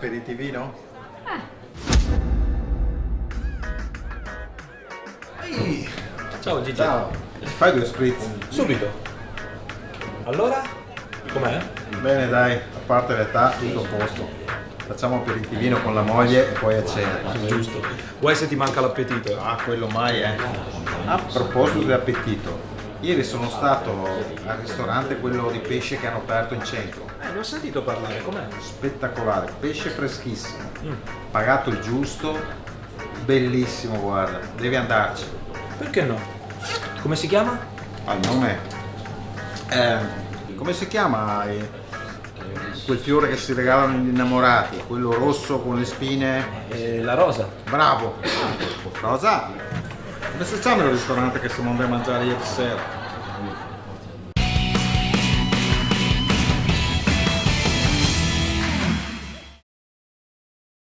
aperitivino? Ehi. Ciao Gigi. Ciao, fai 2 spritz. Subito. Allora? Com'è? Bene dai, a parte l'età, tutto a posto. Facciamo aperitivino con la moglie e poi a cena. Giusto. Vuoi se ti manca l'appetito? Ah, quello mai, eh. A proposito di appetito, ieri sono stato al ristorante, quello di pesce che hanno aperto in centro. Ne ho sentito parlare, com'è? Spettacolare, pesce freschissimo, pagato il giusto, bellissimo, guarda, devi andarci. Perché no? Come si chiama? Al nome? Come si chiama quel fiore che si regalano gli innamorati? Quello rosso con le spine? La rosa. Bravo! Rosa? Come si chiama il ristorante che siamo andati a mangiare ieri sera?